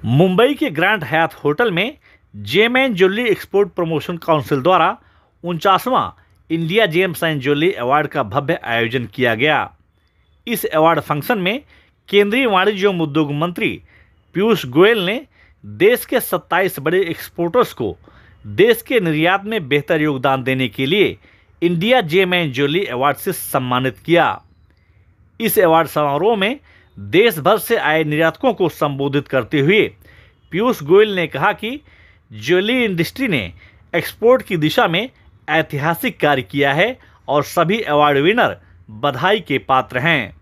मुंबई के grand Hyatt hotel में gem jewellery export promotion council द्वारा 49वां India gems and jewellery award का भव्य आयोजन किया गया। इस अवार्ड फंक्शन में केंद्रीय वाणिज्य एवं उद्योग मंत्री पीयूष गोयल ने देश के 27 बड़े एक्सपोर्टर्स को देश के निर्यात में बेहतर योगदान देने के लिए India gem and jewellery award से सम्मानित किया। इस अवार्ड समारोह में देश भर से आए निर्यातकों को संबोधित करते हुए पीयूष गोयल ने कहा कि ज्वेलरी इंडस्ट्री ने एक्सपोर्ट की दिशा में ऐतिहासिक कार्य किया है और सभी अवार्ड विनर बधाई के पात्र हैं।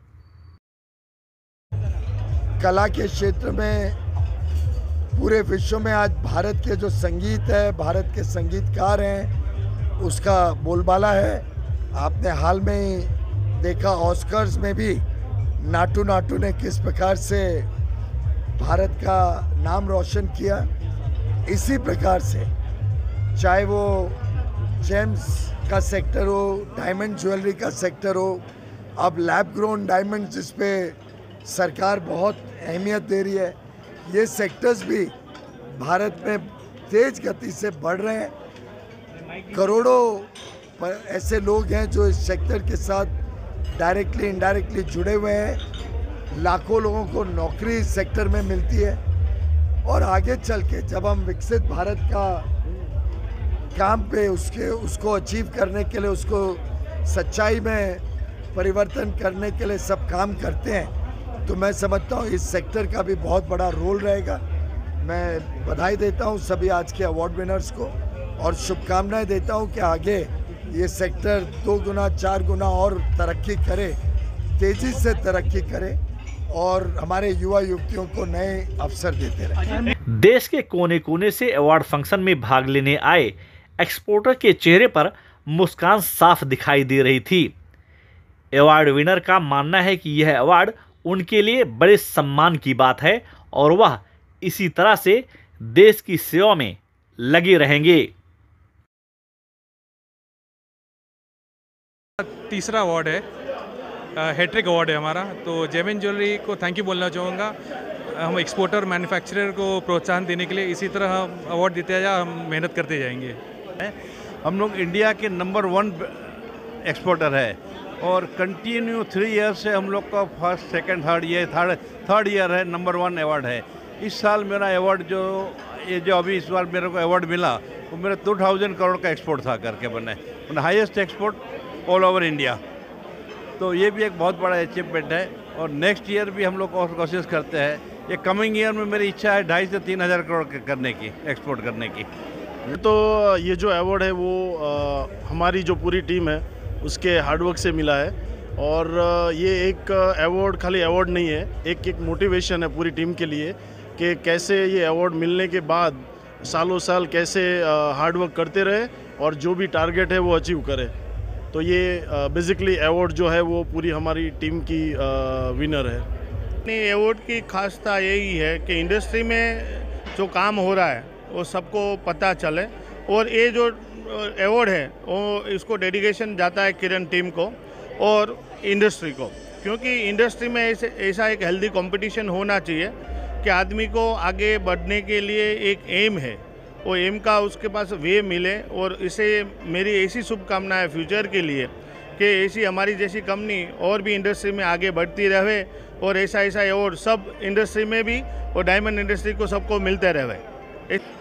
कला के क्षेत्र में पूरे विश्व में आज भारत के जो संगीत है, भारत के संगीतकार हैं, उसका बोलबाला है। आपने हाल में ही देखा ऑस्कर्स में भी नाटू नाटू ने किस प्रकार से भारत का नाम रोशन किया। इसी प्रकार से चाहे वो जेम्स का सेक्टर हो, डायमंड ज्वेलरी का सेक्टर हो, अब लैब ग्रोन डायमंड जिस पे सरकार बहुत अहमियत दे रही है, ये सेक्टर्स भी भारत में तेज गति से बढ़ रहे हैं। करोड़ों ऐसे लोग हैं जो इस सेक्टर के साथ डायरेक्टली इनडायरेक्टली जुड़े हुए हैं। लाखों लोगों को नौकरी इस सेक्टर में मिलती है और आगे चल के जब हम विकसित भारत का काम पे उसको अचीव करने के लिए, उसको सच्चाई में परिवर्तन करने के लिए सब काम करते हैं, तो मैं समझता हूँ इस सेक्टर का भी बहुत बड़ा रोल रहेगा। मैं बधाई देता हूँ सभी आज के अवार्ड विनर्स को और शुभकामनाएं देता हूँ कि आगे ये सेक्टर 2 गुना 4 गुना और तरक्की करे, तेजी से तरक्की करे और हमारे युवा युवतियों को नए अवसर देते रहे। देश के कोने कोने से अवार्ड फंक्शन में भाग लेने आए एक्सपोर्टर के चेहरे पर मुस्कान साफ दिखाई दे रही थी। अवार्ड विनर का मानना है कि यह अवार्ड उनके लिए बड़े सम्मान की बात है और वह इसी तरह से देश की सेवा में लगे रहेंगे। तीसरा अवार्ड है, हैट्रिक अवार्ड है हमारा, तो जेम एंड ज्वेलरी को थैंक यू बोलना चाहूँगा। हम एक्सपोर्टर मैन्युफैक्चरर को प्रोत्साहन देने के लिए इसी तरह अवार्ड देते जाए, हम मेहनत करते जाएंगे। हम लोग इंडिया के नंबर 1 एक्सपोर्टर है और कंटिन्यू 3 ईयर से हम लोग का फर्स्ट सेकंड थर्ड ईयर है, नंबर 1 अवार्ड है। इस साल मेरा अवार्ड जो अभी इस बार मेरे को अवार्ड मिला वो मेरा 2000 करोड़ का एक्सपोर्ट था करके बने, highest export all over India. तो ये भी एक बहुत बड़ा अचीवमेंट है और नेक्स्ट ईयर भी हम लोग कोशिश करते हैं। ये कमिंग ईयर में मेरी इच्छा है 2500 से 3000 करोड़ करने की, एक्सपोर्ट करने की। तो ये जो अवार्ड है वो हमारी जो पूरी टीम है उसके हार्डवर्क से मिला है और ये एक अवार्ड खाली अवार्ड नहीं है, एक मोटिवेशन है पूरी टीम के लिए कि कैसे ये अवार्ड मिलने के बाद सालों साल कैसे हार्डवर्क करते रहे और जो भी टारगेट है वो अचीव करे। तो ये बेसिकली अवार्ड जो है वो पूरी हमारी टीम की विनर है। अवार्ड की खासियत यही है कि इंडस्ट्री में जो काम हो रहा है वो सबको पता चले और ये जो अवार्ड है वो इसको डेडिकेशन जाता है किरण टीम को और इंडस्ट्री को, क्योंकि इंडस्ट्री में ऐसा एक हेल्दी कंपटीशन होना चाहिए कि आदमी को आगे बढ़ने के लिए एक एम है, वो एम का उसके पास वे मिले। और इसे मेरी ऐसी शुभकामना है फ्यूचर के लिए कि ऐसी हमारी जैसी कंपनी और भी इंडस्ट्री में आगे बढ़ती रहे और ऐसा अवार्ड सब इंडस्ट्री में भी और डायमंड इंडस्ट्री को सबको मिलते रहे।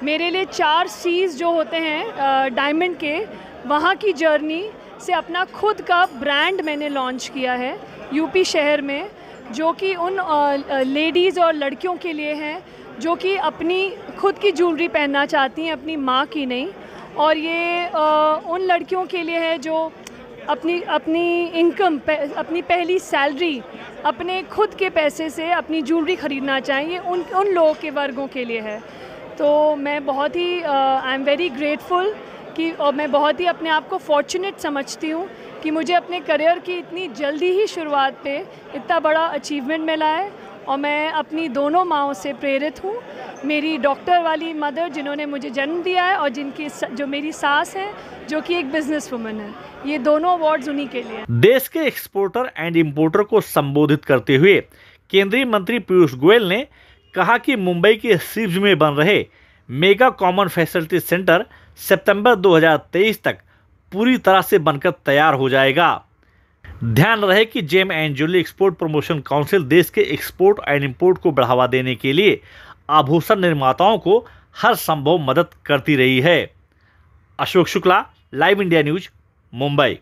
मेरे लिए 4 C's जो होते हैं डायमंड के, वहाँ की जर्नी से अपना खुद का ब्रांड मैंने लॉन्च किया है यूपी शहर में, जो कि उन लेडीज़ और लड़कियों के लिए हैं जो कि अपनी खुद की ज्वेलरी पहनना चाहती हैं, अपनी माँ की नहीं। और ये उन लड़कियों के लिए है जो अपनी इनकम अपनी पहली सैलरी अपने खुद के पैसे से अपनी ज्वेलरी ख़रीदना चाहिए, उन लोगों के वर्गों के लिए है। तो मैं बहुत ही आई एम वेरी ग्रेटफुल कि और मैं बहुत ही अपने आप को फॉर्चुनेट समझती हूँ कि मुझे अपने करियर की इतनी जल्दी ही शुरुआत पे इतना बड़ा अचीवमेंट मिला है। और मैं अपनी दोनों माँओं से प्रेरित हूँ, मेरी डॉक्टर वाली मदर जिन्होंने मुझे जन्म दिया है और जो मेरी सास है जो कि एक बिजनेस वुमन है, ये दोनों अवार्ड्स उन्हीं के लिए। देश के एक्सपोर्टर एंड इंपोर्टर को संबोधित करते हुए केंद्रीय मंत्री पीयूष गोयल ने कहा कि मुंबई के सिब्स में बन रहे मेगा कॉमन फैसिलिटी सेंटर सितंबर 2023 तक पूरी तरह से बनकर तैयार हो जाएगा। ध्यान रहे कि gem and jewellery export promotion council देश के एक्सपोर्ट एंड इंपोर्ट को बढ़ावा देने के लिए आभूषण निर्माताओं को हर संभव मदद करती रही है। Ashok Shukla, live India news, Mumbai.